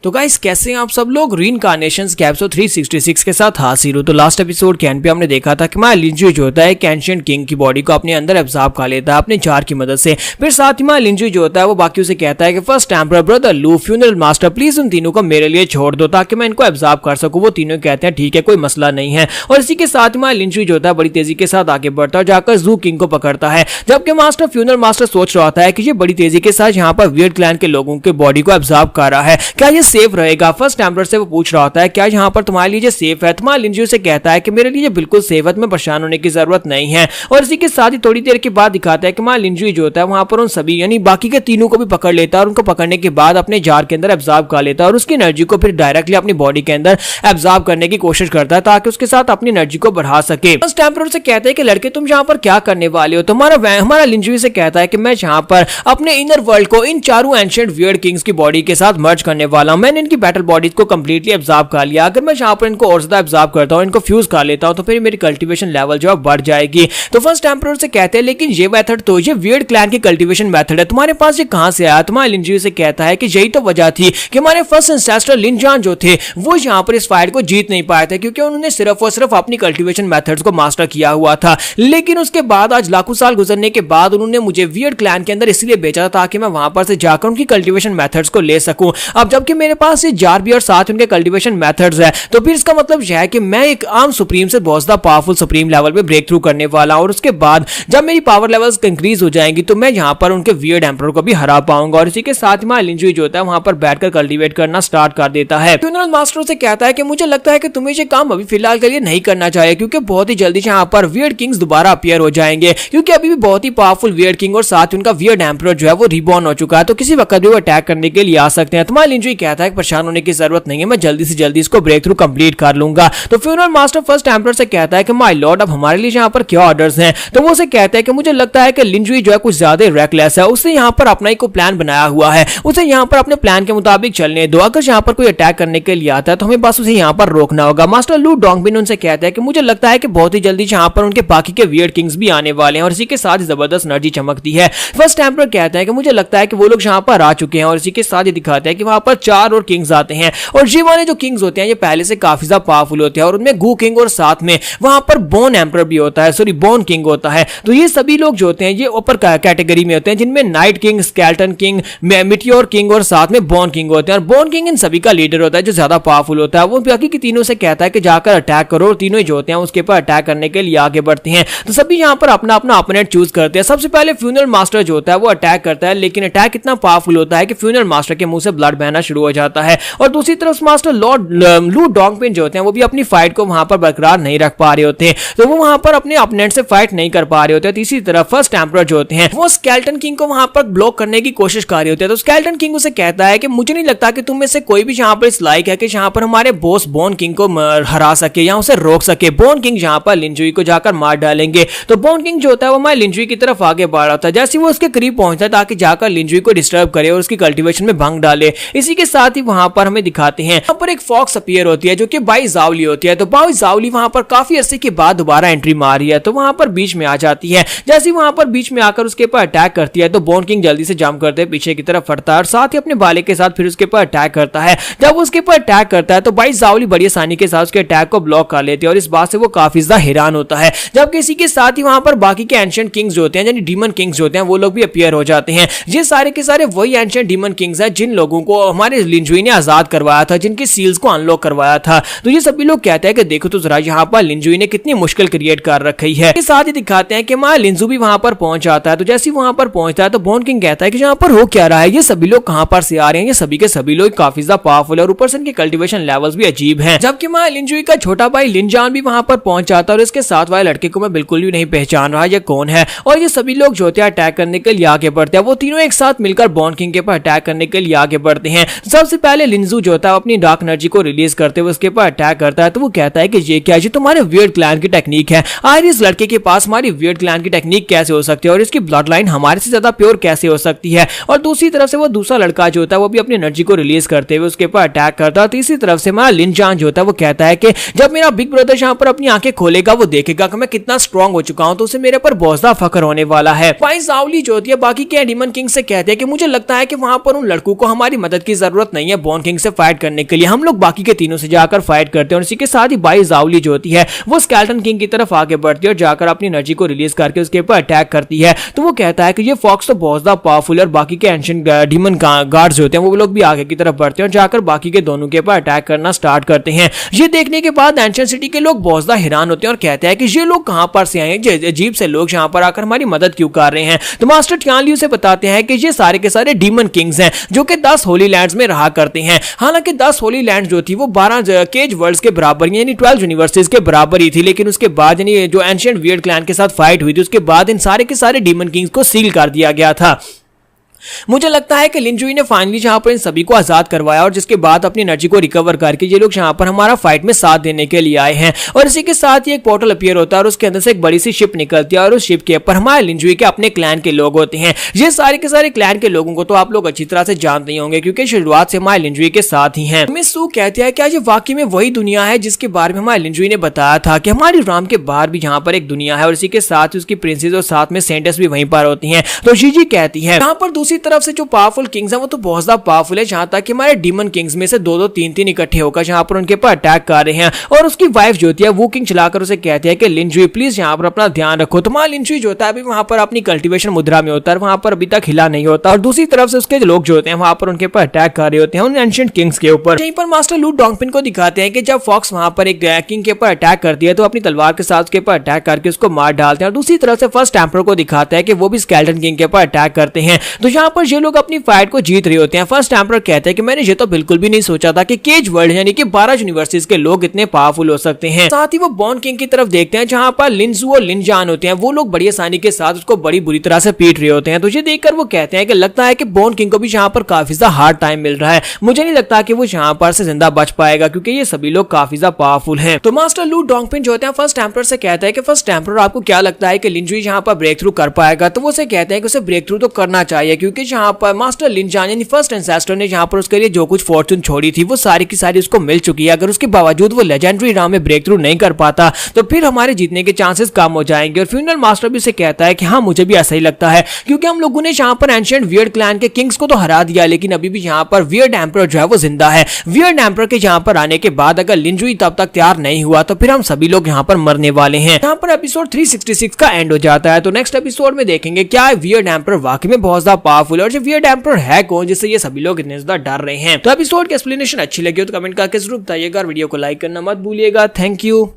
तो गाइस कैसे हैं आप सब लोग। रीइंकार्नेशंस के एपिसोड 366 के साथ हाजिर हूं। तो लास्ट एपिसोड के एंड पे हमने देखा था कि माँ लिंजू जो होता है एक एंशिएंट किंग की बॉडी को अपने अंदर एब्जॉर्ब कर लेता है अपने जार की मदद से। फिर साथ ही माँ लिंजू जो होता है वो बाकियों से कहता है कि फर्स्ट एम्परर ब्रदर लू फ्यूनरल मास्टर प्लीज उन तीनों को मेरे लिए छोड़ दो ताकि मैं इनको एब्जॉर्ब कर सकूं। वो तीनों कहते हैं ठीक है कोई मसला नहीं है। और इसी के साथ माँ लिंजू जो होता है बड़ी तेजी के साथ आगे बढ़ता है और जाकर जू किंग को पकड़ता है। जबकि मास्टर फ्यूनरल मास्टर सोच रहा होता है कि ये बड़ी तेजी के साथ यहाँ पर वियर्ड क्लैन के लोगों के बॉडी को एब्जॉर्ब कर रहा है, क्या ये सेफ रहेगा। फर्स्ट एम्परर से वो पूछ रहा होता है क्या यहाँ पर तुम्हारे लिए सेफ है। तुम्हारा लिंजू से कहता है कि मेरे लिए बिल्कुल सेफ है, तुम्हें परेशान होने की जरूरत नहीं है। और इसी के साथ ही थोड़ी देर के बाद दिखाता है कि माँ लिंजू जो होता है वहां पर उन सभी यानी बाकी के तीनों को भी पकड़ लेता है और उनको पकड़ने के बाद अपने जार के अंदर एब्जॉर्ब कर लेता है और उसकी एनर्जी को फिर डायरेक्टली अपनी बॉडी के अंदर एब्जॉर्ब करने की कोशिश करता है ताकि उसके साथ अपनी एनर्जी को बढ़ा सके। फर्स्ट एम्परर से कहते हैं कि लड़के तुम यहाँ पर क्या करने वाले हो। हमारा लिंजू से कहता है कि मैं यहाँ पर अपने इनर वर्ल्ड को इन चारों एंशिएंट वियर्ड किंग्स की बॉडी के साथ मर्ज करने वाला हूं। मैंने इनकी बैटल बॉडीज को कंप्लीटली एब्जॉर्ब कर लिया। अगर मैं यहाँ पर इनको और ज्यादा एब्जॉर्ब करता हूँ, इनको फ्यूज कर लेता हूँ तो फिर मेरी कल्टीवेशन लेवल जो है बढ़ जाएगी। तो फर्स्ट एम्परर से कहते हैं लेकिन ये मेथड तो ये वियर्ड क्लैन की कल्टीवेशन मेथड है, तुम्हारे पास ये कहां से आया। तुम्हारे लिंजू से कहता है कि यही तो वजह थी कि हमारे फर्स्ट एंसेस्टर लिनजान जो थे वो यहाँ पर इस फाइट को जीत नहीं पाए थे क्योंकि उन्होंने सिर्फ और सिर्फ अपनी कल्टीवेशन मेथड्स को मास्टर किया हुआ था। लेकिन उसके बाद आज लाखों साल गुजरने के बाद उन्होंने मुझे वियर्ड क्लैन के अंदर इसलिए भेजा था ताकि मैं वहां पर से जाकर उनकी कल्टीवेशन मेथड्स को ले सकूं। अब जबकि मेरे पास ये जार भी और साथ उनके कल्टीवेशन मेथड्स है तो फिर इसका मतलब यह है कि मैं एक आम सुप्रीम से बहुत ज्यादा पावरफुल सुप्रीम लेवल पे ब्रेक थ्रू करने वाला हूं। और उसके बाद जब मेरी पावर लेवल्स इंक्रीज हो जाएंगी तो मैं यहां पर उनके वियर्ड एम्परर को भी हरा पाऊंगा। और इसी के साथ ही लिंजू जो होता है वहां पर बैठकर कल्टीवेट करना स्टार्ट कर देता है। फ्यूनरल मास्टर से कहता है कि मुझे लगता है कि तुम्हें ये काम अभी फिलहाल के लिए नहीं करना चाहिए क्योंकि बहुत ही जल्दी से यहाँ पर वियर्ड किंग्स दोबारा अपीयर हो जाएंगे क्योंकि अभी भी बहुत ही पावरफुल वियर्ड किंग और साथ उनका वियर्ड एम्परर जो है वो रिबॉर्न हो चुका है तो किसी वक्त भी वो अटैक करने के लिए आ सकते हैं। तुम्हारा लिंजू कहता है कि परेशान होने की जरूरत नहीं है, मैं जल्दी से जल्दी इसको ब्रेक थ्रू कंप्लीट कर लूंगा। तो फ्यूनरल मास्टर फर्स्ट एम्परर से कहता है कि माय लॉर्ड अब हमारे लिए यहाँ पर क्या ऑर्डर्स हैं। तो वो उसे कहता है कि मुझे लगता है कि लिंजू जो है कुछ ज्यादा रेकलेस है, उसने यहाँ पर अपना ही को प्लान बनाया हुआ है, उसे यहाँ पर अपने प्लान के मुताबिक चलने दो। अगर यहाँ पर कोई अटैक करने के लिए आता है तो हमें बस उसे यहाँ पर रोकना होगा। मास्टर लू डोंगबिन उनसे कहता है कि मुझे लगता है कि बहुत ही जल्दी यहाँ पर उनके बाकी के वियर्ड किंग्स भी आने वाले हैं और इसी के साथ जबरदस्त एनर्जी चमकती है। फर्स्ट एम्परर कहता है कि मुझे लगता है कि वो लोग यहाँ पर आ चुके हैं और इसी के साथ ही दिखाते हैं कि वहां पर 4 और किंग्स आते हैं और ये वाले जो किंग्स होते हैं ये पहले से काफी ज्यादा पावरफुल होते हैं और उनमें गू किंग और साथ में वहां पर बोन एम्परर भी होता है, सॉरी बोन किंग होता है। तो ये सभी लोग जो होते हैं ये ऊपर कैटेगरी में होते हैं जिनमें night king, skeleton king, Meteor king और साथ में बोन किंग होते हैं। और बोन किंग इन सभी का लीडर होता है जो ज्यादा पावरफुल होता है। वो बाकी के तीनों से कहता है कि जाकर अटैक करो और तीनों जो होते हैं उसके ऊपर अटैक करने के लिए आगे बढ़ते हैं। तो सभी यहाँ पर अपना अपना ओपोनेंट चूज करते हैं। सबसे पहले फ्यूनरल मास्टर जो होता है वो अटैक करता है लेकिन अटैक इतना पावरफुल होता है कि फ्यूनरल मास्टर के मुंह से ब्लड बहना शुरू हो जाता है। और दूसरी तरफ मास्टर लॉर्ड लू डोंगबिन जो होते हैं वो भी अपनी फाइट को वहां पर बरकरार नहीं रख पा रहे होते हैं तो वो वहां पर अपने ओपोनेंट से फाइट नहीं कर पा रहे होते। तीसरी तरफ फर्स्ट एम्परर जो होते हैं वो स्केलेटन किंग को वहां पर ब्लॉक करने की कोशिश कर रहे होते हैं। तो स्केलेटन किंग उसे कहता है कि मुझे नहीं लगता कि तुम में से कोई भी यहाँ पर इस लायक है कि यहाँ पर हमारे बॉस बोन किंग को हरा सके या उसे रोक सके। बोन किंग यहाँ पर लिंजुई को जाकर मार डालेंगे। तो बोन किंग जो होता है वो हमारे लिंजुई की तरफ आगे बढ़ रहा था। जैसे वो उसके करीब पहुंचता है ताकि जाकर लिंजुई को डिस्टर्ब करे और उसकी कल्टीवेशन में भंग डाले। इसी के साथ ही वहां पर हमें दिखाते हैं यहाँ पर एक फॉक्स अपीयर होती है जो कि बाई जावली होती है। तो बाई जावली वहां पर काफी अरसे के बाद दोबारा एंट्री मारी है तो वहां पर बीच में आ जाती है। जैसे वहां पर बीच में आकर उसके ऊपर अटैक करती है तो बोन किंग जल्दी से जंप करते पीछे की तरफ फटता है और साथ ही अपने बाले के साथ फिर उसके ऊपर अटैक करता है। जब उसके ऊपर अटैक करता है तो बाई जावली बड़ी आसानी के साथ उसके अटैक को ब्लॉक कर लेती है और इस बात से वो काफी ज्यादा हैरान होता है। जबकि इसी के साथ ही वहां पर बाकी के एंशिएंट किंग्स जो होते हैं यानी डीमन किंग्स जो होते हैं वो लोग भी अपीयर हो जाते हैं। ये सारे के सारे वही एंशिएंट डीमन किंग्स हैं जिन लोगों को हमारे लिंजुई ने आजाद करवाया था, जिनकी सील्स को अनलॉक करवाया था। तो ये सभी लोग कहते हैं कि देखो तो जरा यहाँ पर लिंजुई ने कितनी मुश्किल क्रिएट कर रखी है। इसके साथ ही दिखाते हैं कि मां लिंजू भी वहां पर पहुंच जाता है। तो जैसे वहां पर पहुंचता है तो बोन किंग कहता है कि यहाँ पर हो क्या रहा है, ये सभी लोग कहां पर से आ रहे हैं, ये सभी के सभी लोग काफी ज्यादा पावरफुल है और ऊपर से इनके कल्टीवेशन लेवल्स भी अजीब हैं। जबकि मां लिंजुई का छोटा भाई लिनजान भी वहां पर पहुंच जाता है और इसके साथ वाले लड़के को मैं बिल्कुल भी नहीं पहचान रहा ये कौन है। और ये सभी लोग जो होते हैं अटैक करने के लिए आगे बढ़ते हैं। वो तीनों एक साथ मिलकर बोन किंग के ऊपर अटैक करने के लिए आगे बढ़ते हैं। सबसे पहले लिंजू जो होता है अपनी डार्क एनर्जी को रिलीज करते हुए उसके ऊपर अटैक करता है। तो वो कहता है कि ये क्या, ये तुम्हारे वियर्ड क्लैन की टेक्निक है। आखिर इस लड़के के पास हमारी वियर्ड क्लैन की टेक्निक कैसे हो सकती है और इसकी ब्लड लाइन हमारे से ज्यादा प्योर कैसे हो सकती है। और दूसरी तरफ से वो दूसरा लड़का जो होता है वो भी अपनी एनर्जी को रिलीज करते हुए उसके ऊपर अटैक करता है। तीसरी तरफ से हमारा लिनजान जो होता है वो कहता है कि जब मेरा बिग ब्रदर यहाँ पर अपनी आंखें खोलेगा वो देखेगा कि मैं कितना स्ट्रांग हो चुका हूँ तो उसे मेरे पर बहुत ज्यादा फख्र होने वाला है। वाइस आवली जो होती है बाकी के डीमन किंग से कहते हैं कि मुझे लगता है कि वहां पर उन लड़कों को हमारी मदद की जरूरत जरूरत नहीं है बॉन किंग से फाइट करने के लिए, हम लोग बाकी के तीनों से जाकर फाइट करते हैं। और इसी के साथ ही बाई जाओली जो होती है वो स्केलेटन किंग की तरफ आगे बढ़ती है और जाकर अपनी एनर्जी को रिलीज करके उसके ऊपर अटैक करती है। तो वो कहता है कि ये फॉक्स तो बहुत ज्यादा पावरफुल है और बाकी के एंशिएंट डीमन गार्ड्स होते हैं वो लोग भी आगे की तरफ बढ़ते हैं और जाकर बाकी के दोनों के ऊपर अटैक करना स्टार्ट करते हैं। ये देखने के बाद एंशिएंट सिटी के लोग बहुत ज्यादा हैरान होते हैं और कहते हैं कि ये लोग कहां पर से आए हैं, अजीब से लोग यहाँ पर आकर हमारी मदद क्यों कर रहे हैं। तो मास्टर टियान लियू से बताते हैं कि ये सारे के सारे डीमन किंग्स हैं जो कि 10 होली लैंड्स में रहा करते हैं। हालांकि 10 होली लैंड जो थी वो 12 केज वर्ल्ड्स के बराबर यानी 12 यूनिवर्सिटीज के बराबर ही थी, लेकिन उसके बाद यानी जो एंशिएंट वियर्ड क्लैन के साथ फाइट हुई थी उसके बाद इन सारे के सारे डीमन किंग्स को सील कर दिया गया था। मुझे लगता है कि लिन जुई ने फाइनली जहां पर इन सभी को आजाद करवाया और जिसके बाद अपनी एनर्जी को रिकवर करके ये लोग यहां पर हमारा फाइट में साथ देने के लिए आए हैं। और इसी के साथ ही एक पोर्टल अपीयर होता है और उसके अंदर से एक बड़ी सी शिप निकलती है और उस शिप के ऊपर हमारे लिन जुई के अपने क्लैन के लोग होते हैं। ये सारे के सारे क्लैन के लोगों को तो आप लोग अच्छी तरह से जानते ही होंगे क्योंकि शुरुआत से हमारे लिन जुई के साथ ही हैं। मिस सू कहती है क्या ये वाकई में वही दुनिया है जिसके बारे में हमारे लिन जुई ने बताया था कि हमारी राम के बाहर भी यहाँ पर एक दुनिया है और इसी के साथ ही उसकी प्रिंसेस और साथ में सेंटेस भी वहीं पर होती हैं। तो जीजी कहती है यहाँ पर दूसरी तरफ से जो पावरफुल किंग्स हैं वो तो बहुत ज्यादा पावरफुल है, जहां तक कि हमारे डीमन किंग्स में से 2-2 3-3 इकट्ठे होकर जहां पर उनके ऊपर अटैक कर रहे हैं। और उसकी वाइफ जो होती है वो किंग चलाकर उसे कहती है कि लिन जुई प्लीज यहाँ पर अपना ध्यान रखो। तो लिन जुई जो होता है अभी वहां पर अपनी कल्टीवेशन मुद्रा में होता है, वहां पर अभी तक हिला नहीं होता और दूसरी तरफ से उसके लोग जो होते हैं वहां पर उनके ऊपर अटैक कर रहे होते हैं उन एंशिएंट किंग्स के ऊपर। यहीं पर मास्टर लू डोंगपिन को दिखाते हैं कि जब फॉक्स वहां पर एक किंग के ऊपर अटैक करती है तो अपनी तलवार के साथ उसके ऊपर अटैक करके उसको मार डालते हैं। और दूसरी तरफ से फर्स्ट एम्परर को दिखाता है कि वो भी स्केलेटन किंग के ऊपर अटैक करते हैं। तो यहाँ पर ये लोग अपनी फाइट को जीत रहे होते हैं। फर्स्ट एम्परर कहते हैं कि मैंने ये तो बिल्कुल भी नहीं सोचा था कि केज वर्ल्ड यानी कि 12 यूनिवर्सिटीज के लोग इतने पावरफुल हो सकते हैं। साथ ही वो बॉन किंग की तरफ देखते हैं जहां पर लिनजू और लिनजान होते हैं, वो लोग बड़ी आसानी के साथ उसको बड़ी बुरी तरह से पीट रहे होते हैं। तो ये देखकर वो कहते हैं कि लगता है कि बॉन किंग को भी यहाँ पर काफी ज्यादा हार्ड टाइम मिल रहा है, मुझे नहीं लगता कि वो यहाँ पर से जिंदा बच पाएगा क्योंकि ये सभी लोग काफी ज्यादा पावरफुल हैं। तो मास्टर लू डोंगपिन जो होते हैं फर्स्ट एम्परर से कहता है कि फर्स्ट एम्परर आपको क्या लगता है कि लिनजुई यहाँ पर ब्रेक थ्रू कर पाएगा। तो वो उसे कहते हैं कि उसे ब्रेक थ्रू तो करना चाहिए क्योंकि यहाँ पर मास्टर लिनजान यानी फर्स्ट एंसेस्टर ने यहाँ पर उसके लिए जो कुछ फॉर्चून छोड़ी थी वो सारी की सारी उसको मिल चुकी है। अगर उसके बावजूद वो लेजेंडरी राम में ब्रेक थ्रू नहीं कर पाता तो फिर हमारे जीतने के चांसेस कम हो जाएंगे। और फ्यूनरल मास्टर भी उसे कहता है कि हाँ मुझे भी ऐसा ही लगता है क्योंकि हम लोगों ने यहाँ पर एंशिएंट वियर्ड क्लैन के किंग्स को तो हरा दिया लेकिन अभी भी यहाँ पर वियर्ड एम्परर जो है वो जिंदा है। वियर्ड एम्परर के यहाँ पर आने के बाद अगर लिनजुई तब तक तैयार नहीं हुआ तो फिर हम सभी लोग यहाँ पर मरने वाले हैं। यहाँ पर एपिसोड 366 का एंड हो जाता है। तो नेक्स्ट एपिसोड में देखेंगे क्या वियर्ड एम्परर वाकई में बहुत ज्यादा पावरफुल है और जो वियर्ड एम्परर है कौन जिससे ये सभी लोग इतने ज्यादा डर रहे हैं। तो एपिसोड की एक्सप्लेनेशन अच्छी लगी हो तो कमेंट करके जरूर बताइएगा और वीडियो को लाइक करना मत भूलिएगा। Thank you.